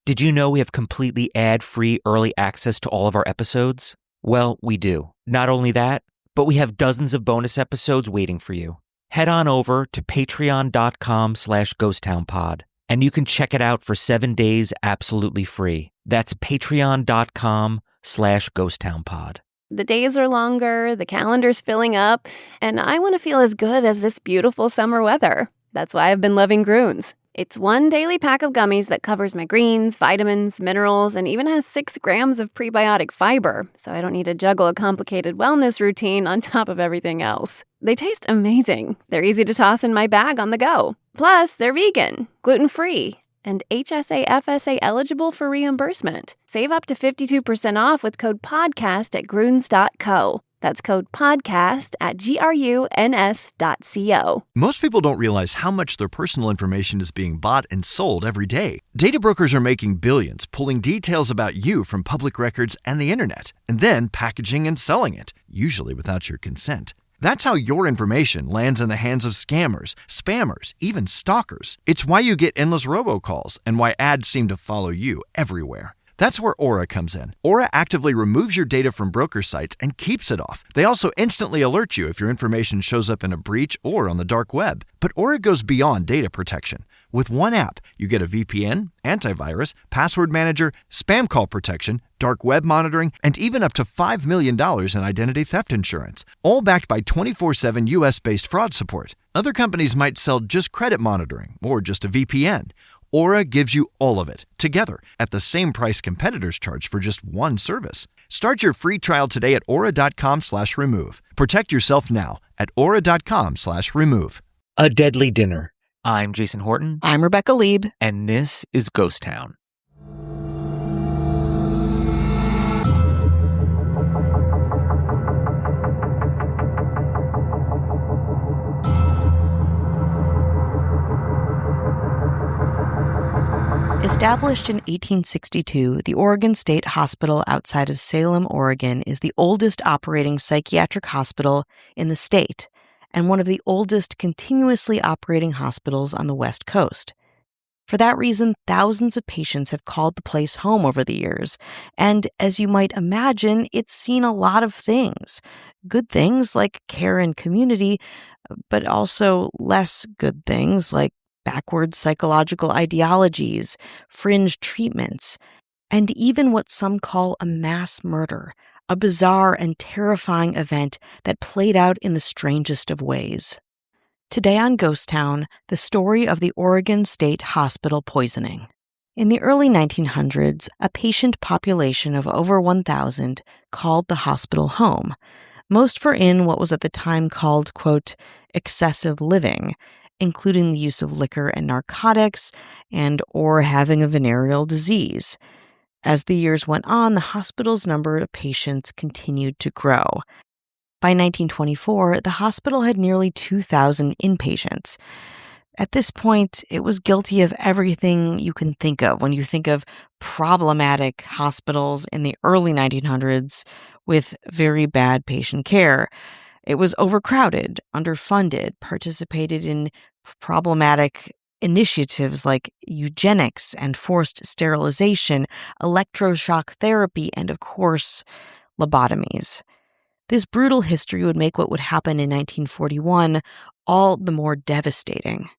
Did you know we have completely ad-free early access to all of our episodes? Well, we do. Not only that, but we have dozens of bonus episodes waiting for you. Head on over to patreon.com/ghosttownpod, and you can check it out for 7 days absolutely free. That's patreon.com/ghosttownpod. The days are longer, the calendar's filling up, and I want to feel as good as this beautiful summer weather. That's why I've been loving Groones. It's one daily pack of gummies that covers my greens, vitamins, minerals, and even has 6 grams of prebiotic fiber, so I don't need to juggle a complicated wellness routine on top of everything else. They taste amazing. They're easy to toss in my bag on the go. Plus, they're vegan, gluten-free, and HSA/FSA eligible for reimbursement. Save up to 52% off with code PODCAST at Groones.co. That's code PODCAST at GRUNS.co. Most people don't realize how much their personal information is being bought and sold every day. Data brokers are making billions, pulling details about you from public records and the internet, and then packaging and selling it, usually without your consent. That's how your information lands in the hands of scammers, spammers, even stalkers. It's why you get endless robocalls and why ads seem to follow you everywhere. That's where Aura comes in. Aura actively removes your data from broker sites and keeps it off. They also instantly alert you if your information shows up in a breach or on the dark web. But Aura goes beyond data protection. With one app, you get a VPN, antivirus, password manager, spam call protection, dark web monitoring, and even up to $5 million in identity theft insurance, all backed by 24/7 US-based fraud support. Other companies might sell just credit monitoring or just a VPN. Aura gives you all of it, together, at the same price competitors charge for just one service. Start your free trial today at aura.com/remove. Protect yourself now at aura.com/remove. A Deadly Dinner. I'm Jason Horton. I'm Rebecca Lieb. And this is Ghost Town. Established in 1862, the Oregon State Hospital outside of Salem, Oregon, is the oldest operating psychiatric hospital in the state and one of the oldest continuously operating hospitals on the West Coast. For that reason, thousands of patients have called the place home over the years, and as you might imagine, it's seen a lot of things. Good things like care and community, but also less good things like backwards psychological ideologies, fringe treatments, and even what some call a mass murder, a bizarre and terrifying event that played out in the strangest of ways. Today on Ghost Town, the story of the Oregon State Hospital poisoning. In the early 1900s, a patient population of over 1,000 called the hospital home. Most were in what was at the time called, quote, excessive living, including the use of liquor and narcotics or having a venereal disease. As the years went on, the hospital's number of patients continued to grow. By 1924, the hospital had nearly 2,000 inpatients. At this point, it was guilty of everything you can think of when you think of problematic hospitals in the early 1900s with very bad patient care. It was overcrowded, underfunded, participated in problematic initiatives like eugenics and forced sterilization, electroshock therapy, and, of course, lobotomies. This brutal history would make what would happen in 1941 all the more devastating.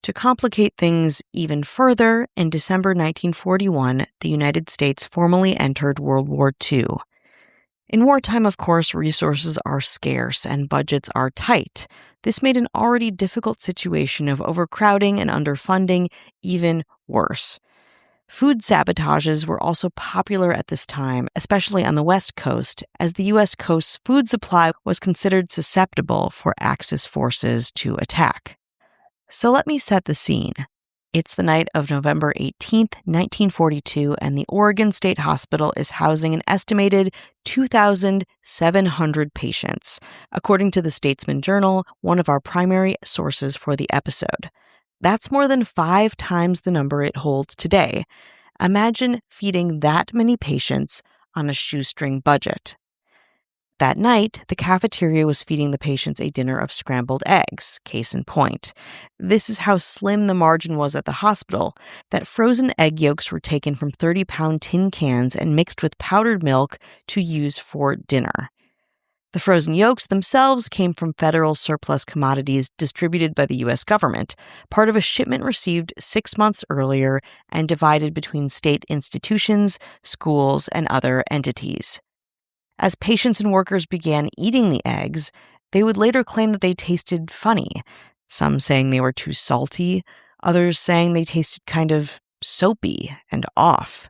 To complicate things even further, in December 1941, the United States formally entered World War II. In wartime, of course, resources are scarce and budgets are tight. This made an already difficult situation of overcrowding and underfunding even worse. Food sabotages were also popular at this time, especially on the West Coast, as the U.S. coast's food supply was considered susceptible for Axis forces to attack. So let me set the scene. It's the night of November 18th, 1942, and the Oregon State Hospital is housing an estimated 2,700 patients, according to the Statesman Journal, one of our primary sources for the episode. That's more than 5 times the number it holds today. Imagine feeding that many patients on a shoestring budget. That night, the cafeteria was feeding the patients a dinner of scrambled eggs, case in point. This is how slim the margin was at the hospital, that frozen egg yolks were taken from 30-pound tin cans and mixed with powdered milk to use for dinner. The frozen yolks themselves came from federal surplus commodities distributed by the U.S. government, part of a shipment received 6 months earlier and divided between state institutions, schools, and other entities. As patients and workers began eating the eggs, they would later claim that they tasted funny, some saying they were too salty, others saying they tasted kind of soapy and off.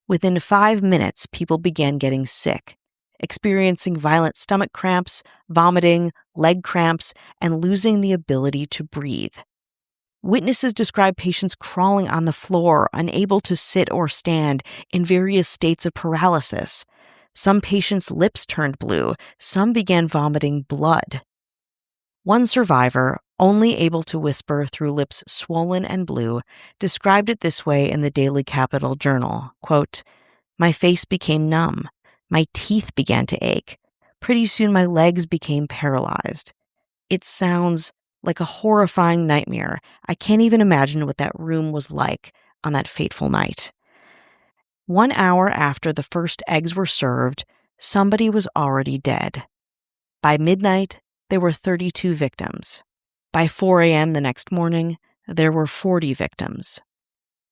Within 5 minutes, people began getting sick, experiencing violent stomach cramps, vomiting, leg cramps, and losing the ability to breathe. Witnesses describe patients crawling on the floor, unable to sit or stand, in various states of paralysis. Some patients' lips turned blue, some began vomiting blood. One survivor, only able to whisper through lips swollen and blue, described it this way in the Daily Capital Journal, quote, "My face became numb. My teeth began to ache. Pretty soon my legs became paralyzed. It sounds like a horrifying nightmare. I can't even imagine what that room was like on that fateful night." 1 hour after the first eggs were served, somebody was already dead. By midnight, there were 32 victims. By 4 a.m. the next morning, there were 40 victims.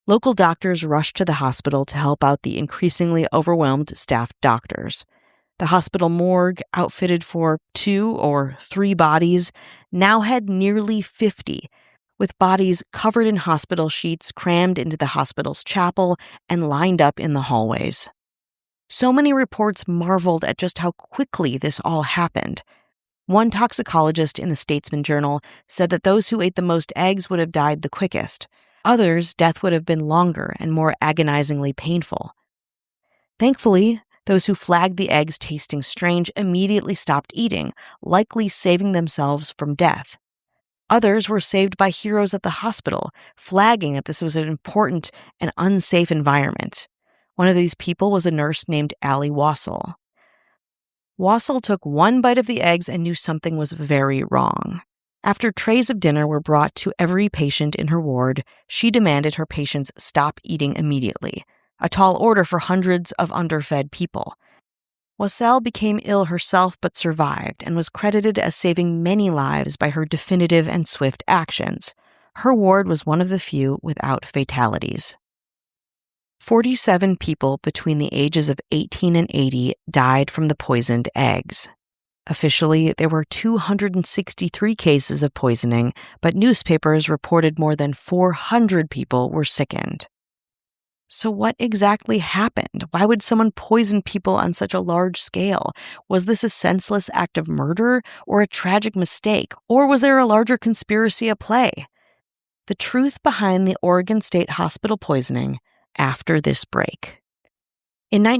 Local doctors rushed to the hospital to help out the increasingly overwhelmed staffed doctors. The hospital morgue, outfitted for 2 or 3 bodies, now had nearly 50, with bodies covered in hospital sheets crammed into the hospital's chapel and lined up in the hallways. So many reports marveled at just how quickly this all happened. One toxicologist in the Statesman Journal said that those who ate the most eggs would have died the quickest. Others, death would have been longer and more agonizingly painful. Thankfully, those who flagged the eggs tasting strange immediately stopped eating, likely saving themselves from death. Others were saved by heroes at the hospital, flagging that this was an important and unsafe environment. One of these people was a nurse named Allie Wassel. Wassel took one bite of the eggs and knew something was very wrong. After trays of dinner were brought to every patient in her ward, she demanded her patients stop eating immediately, a tall order for hundreds of underfed people. Wassel became ill herself but survived and was credited as saving many lives by her definitive and swift actions. Her ward was one of the few without fatalities. 47 people between the ages of 18 and 80 died from the poisoned eggs. Officially, there were 263 cases of poisoning, but newspapers reported more than 400 people were sickened. So what exactly happened? Why would someone poison people on such a large scale? Was this a senseless act of murder or a tragic mistake? Or was there a larger conspiracy at play? The truth behind the Oregon State Hospital poisoning after this break.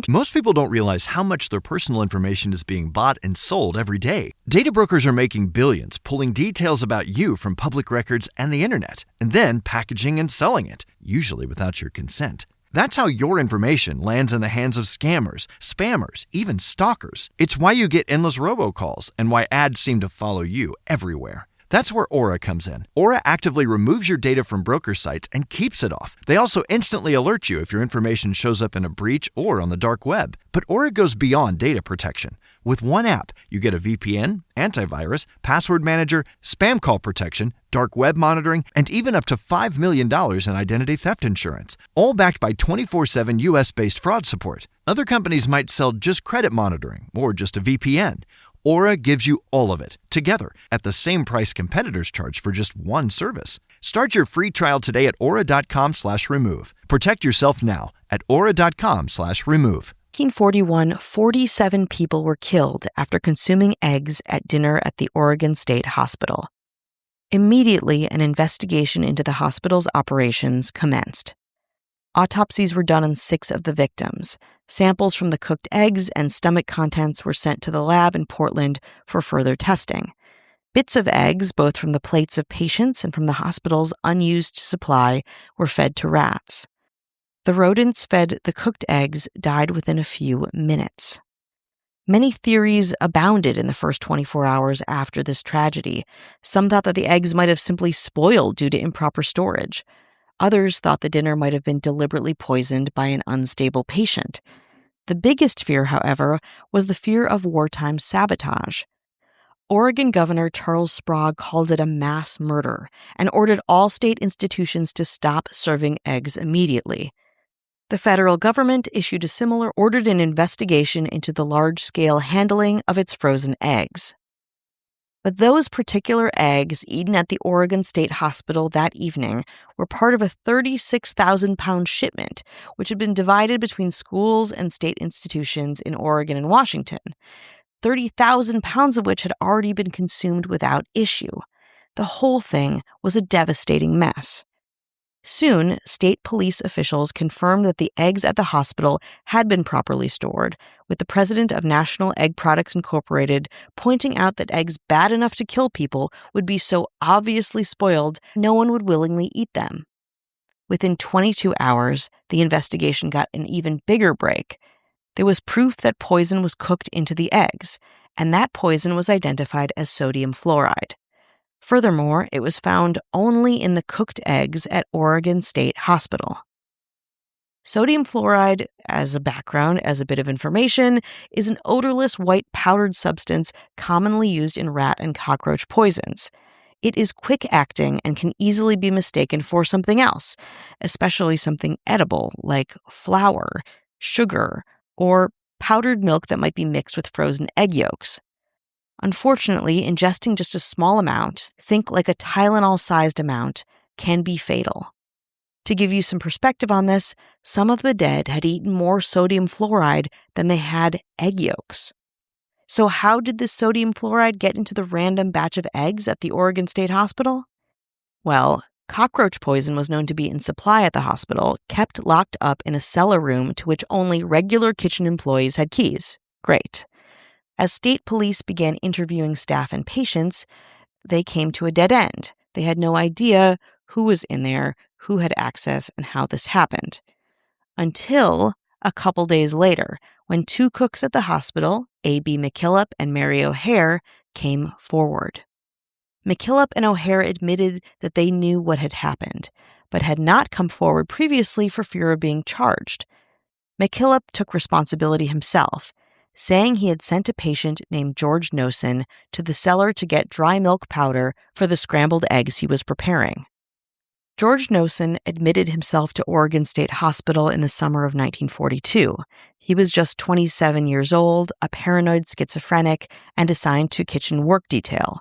Most people don't realize how much their personal information is being bought and sold every day. Data brokers are making billions pulling details about you from public records and the internet, and then packaging and selling it, usually without your consent. That's how your information lands in the hands of scammers, spammers, even stalkers. It's why you get endless robocalls and why ads seem to follow you everywhere. That's where Aura comes in. Aura actively removes your data from broker sites and keeps it off. They also instantly alert you if your information shows up in a breach or on the dark web. But Aura goes beyond data protection. With one app, you get a VPN, antivirus, password manager, spam call protection, dark web monitoring, and even up to $5 million in identity theft insurance, all backed by 24/7 US-based fraud support. Other companies might sell just credit monitoring or just a VPN. Aura gives you all of it, together, at the same price competitors charge for just one service. Start your free trial today at aura.com/remove. Protect yourself now at aura.com/remove. 1941, 47 people were killed after consuming eggs at dinner at the Oregon State Hospital. Immediately, an investigation into the hospital's operations commenced. Autopsies were done on 6 of the victims. Samples from the cooked eggs and stomach contents were sent to the lab in Portland for further testing. Bits of eggs, both from the plates of patients and from the hospital's unused supply, were fed to rats. The rodents fed the cooked eggs died within a few minutes. Many theories abounded in the first 24 hours after this tragedy. Some thought that the eggs might have simply spoiled due to improper storage. Others thought the dinner might have been deliberately poisoned by an unstable patient. The biggest fear, however, was the fear of wartime sabotage. Oregon Governor Charles Sprague called it a mass murder and ordered all state institutions to stop serving eggs immediately. The federal government issued a similar ordered an investigation into the large-scale handling of its frozen eggs. But those particular eggs eaten at the Oregon State Hospital that evening were part of a 36,000-pound shipment, which had been divided between schools and state institutions in Oregon and Washington, 30,000 pounds of which had already been consumed without issue. The whole thing was a devastating mess. Soon, state police officials confirmed that the eggs at the hospital had been properly stored, with the president of National Egg Products Incorporated pointing out that eggs bad enough to kill people would be so obviously spoiled no one would willingly eat them. Within 22 hours, the investigation got an even bigger break. There was proof that poison was cooked into the eggs, and that poison was identified as sodium fluoride. Furthermore, it was found only in the cooked eggs at Oregon State Hospital. Sodium fluoride, as a background, as a bit of information, is an odorless white powdered substance commonly used in rat and cockroach poisons. It is quick-acting and can easily be mistaken for something else, especially something edible like flour, sugar, or powdered milk that might be mixed with frozen egg yolks. Unfortunately, ingesting just a small amount, think like a Tylenol-sized amount, can be fatal. To give you some perspective on this, some of the dead had eaten more sodium fluoride than they had egg yolks. So how did this sodium fluoride get into the random batch of eggs at the Oregon State Hospital? Well, cockroach poison was known to be in supply at the hospital, kept locked up in a cellar room to which only regular kitchen employees had keys. Great. As state police began interviewing staff and patients, they came to a dead end. They had no idea who was in there, who had access, and how this happened. Until a couple days later, when two cooks at the hospital, A.B. McKillop and Mary O'Hare, came forward. McKillop and O'Hare admitted that they knew what had happened, but had not come forward previously for fear of being charged. McKillop took responsibility himself, saying he had sent a patient named George Nosen to the cellar to get dry milk powder for the scrambled eggs he was preparing. George Nosen admitted himself to Oregon State Hospital in the summer of 1942. He was just 27 years old, a paranoid schizophrenic, and assigned to kitchen work detail.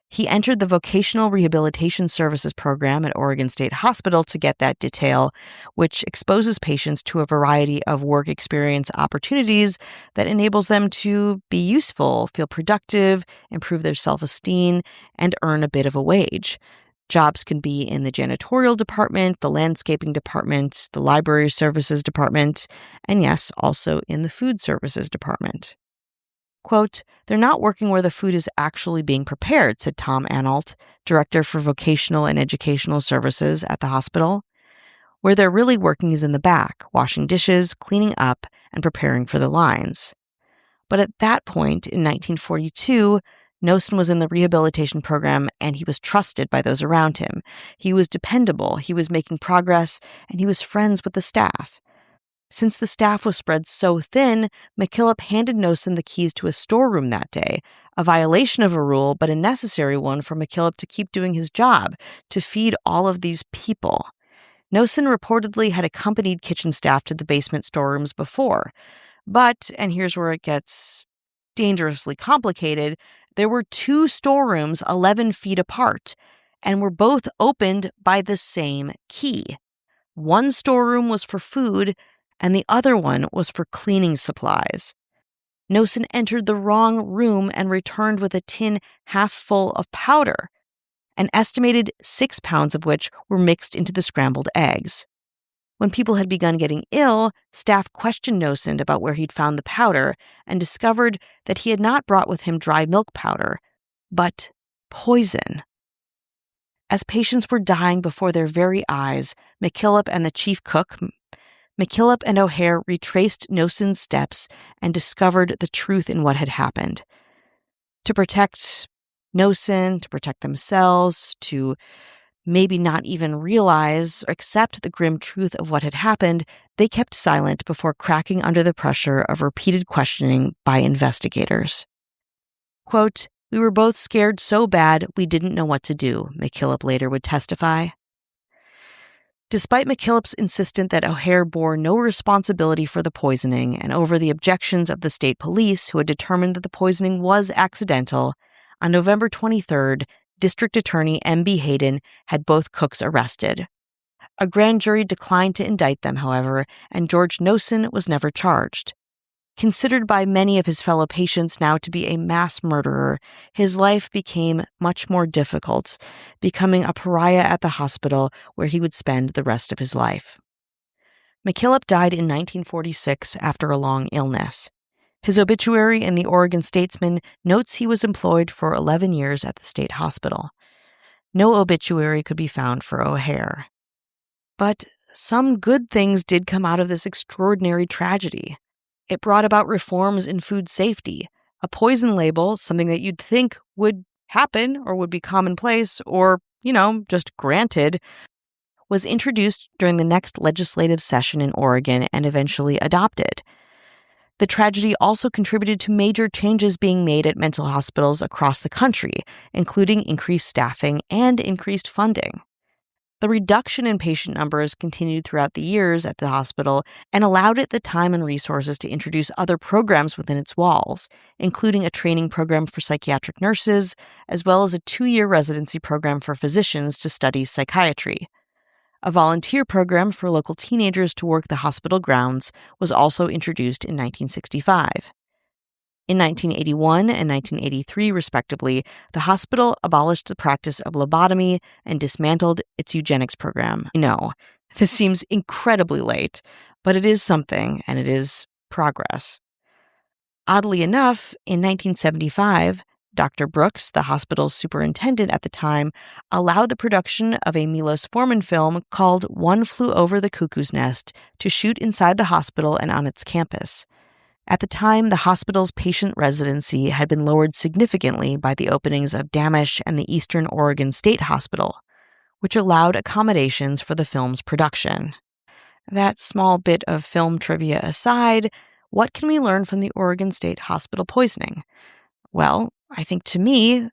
He entered the Vocational Rehabilitation Services program at Oregon State Hospital to get that detail, which exposes patients to a variety of work experience opportunities that enables them to be useful, feel productive, improve their self-esteem, and earn a bit of a wage. Jobs can be in the janitorial department, the landscaping department, the library services department, and yes, also in the food services department. Quote, "They're not working where the food is actually being prepared," said Tom Anhalt, director for vocational and educational services at the hospital. "Where they're really working is in the back, washing dishes, cleaning up, and preparing for the lines." But at that point, in 1942, Nosen was in the rehabilitation program and he was trusted by those around him. He was dependable, he was making progress, and he was friends with the staff. Since the staff was spread so thin, McKillop handed Nosen the keys to a storeroom that day, a violation of a rule, but a necessary one for McKillop to keep doing his job, to feed all of these people. Nosen reportedly had accompanied kitchen staff to the basement storerooms before. But, and here's where it gets dangerously complicated, there were two storerooms 11 feet apart, and were both opened by the same key. One storeroom was for food, and the other one was for cleaning supplies. Nosen entered the wrong room and returned with a tin half full of powder, an estimated 6 pounds of which were mixed into the scrambled eggs. When people had begun getting ill, staff questioned Nosen about where he'd found the powder and discovered that he had not brought with him dry milk powder, but poison. As patients were dying before their very eyes, McKillop and the chief cook, McKillop and O'Hare retraced Noson's steps and discovered the truth in what had happened. To protect Noson, to protect themselves, to maybe not even realize or accept the grim truth of what had happened, they kept silent before cracking under the pressure of repeated questioning by investigators. Quote, "We were both scared so bad we didn't know what to do," McKillop later would testify. Despite McKillop's insistence that O'Hare bore no responsibility for the poisoning and over the objections of the state police who had determined that the poisoning was accidental, on November 23rd, District Attorney M.B. Hayden had both cooks arrested. A grand jury declined to indict them, however, and George Noson was never charged. Considered by many of his fellow patients now to be a mass murderer, his life became much more difficult, becoming a pariah at the hospital where he would spend the rest of his life. McKillop died in 1946 after a long illness. His obituary in the Oregon Statesman notes he was employed for 11 years at the state hospital. No obituary could be found for O'Hare. But some good things did come out of this extraordinary tragedy. It brought about reforms in food safety. A poison label, something that you'd think would happen or would be commonplace or, just granted, was introduced during the next legislative session in Oregon and eventually adopted. The tragedy also contributed to major changes being made at mental hospitals across the country, including increased staffing and increased funding. The reduction in patient numbers continued throughout the years at the hospital and allowed it the time and resources to introduce other programs within its walls, including a training program for psychiatric nurses, as well as a 2-year residency program for physicians to study psychiatry. A volunteer program for local teenagers to work the hospital grounds was also introduced in 1965. In 1981 and 1983, respectively, the hospital abolished the practice of lobotomy and dismantled its eugenics program. No, this seems incredibly late, but it is something, and it is progress. Oddly enough, in 1975, Dr. Brooks, the hospital's superintendent at the time, allowed the production of a Milos Forman film called One Flew Over the Cuckoo's Nest to shoot inside the hospital and on its campus. At the time, the hospital's patient residency had been lowered significantly by the openings of Damisch and the Eastern Oregon State Hospital, which allowed accommodations for the film's production. That small bit of film trivia aside, what can we learn from the Oregon State Hospital poisoning? Well, I think to me,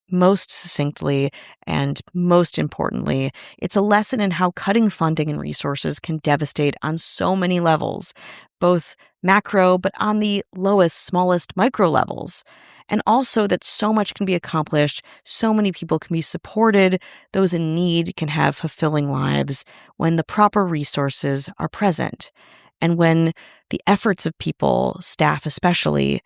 most succinctly and most importantly, it's a lesson in how cutting funding and resources can devastate on so many levels, both macro, but on the lowest, smallest micro levels. And also that so much can be accomplished, so many people can be supported, those in need can have fulfilling lives when the proper resources are present, and when the efforts of people, staff especially,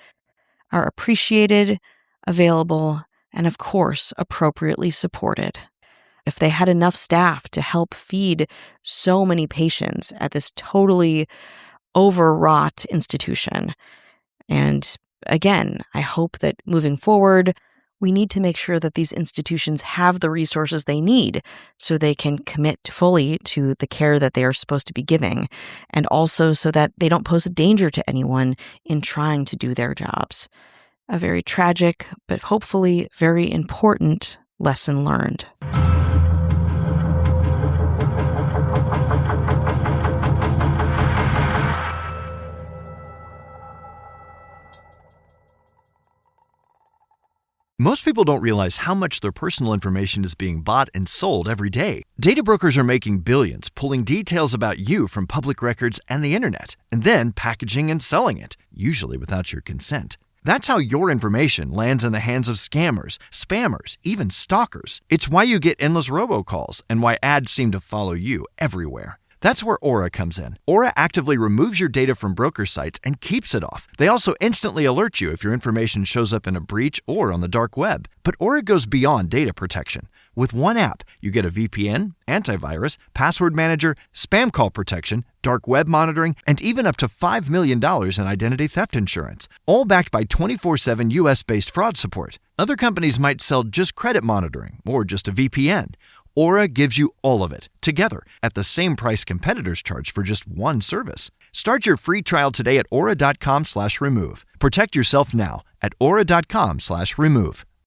are appreciated, available, and of course, appropriately supported. If they had enough staff to help feed so many patients at this totally overwrought institution. And again, I hope that moving forward, we need to make sure that these institutions have the resources they need so they can commit fully to the care that they are supposed to be giving, and also so that they don't pose a danger to anyone in trying to do their jobs. A very tragic, but hopefully very important lesson learned. Most people don't realize how much their personal information is being bought and sold every day. Data brokers are making billions, pulling details about you from public records and the internet, and then packaging and selling it, usually without your consent. That's how your information lands in the hands of scammers, spammers, even stalkers. It's why you get endless robocalls and why ads seem to follow you everywhere. That's where Aura comes in. Aura actively removes your data from broker sites and keeps it off. They also instantly alert you if your information shows up in a breach or on the dark web. But Aura goes beyond data protection. With one app, you get a VPN, antivirus, password manager, spam call protection, dark web monitoring, and even up to $5 million in identity theft insurance, all backed by 24/7 US-based fraud support. Other companies might sell just credit monitoring or just a VPN. Aura gives you all of it, together, at the same price competitors charge for just one service. Start your free trial today at aura.com/remove. Protect yourself now at aura.com/remove.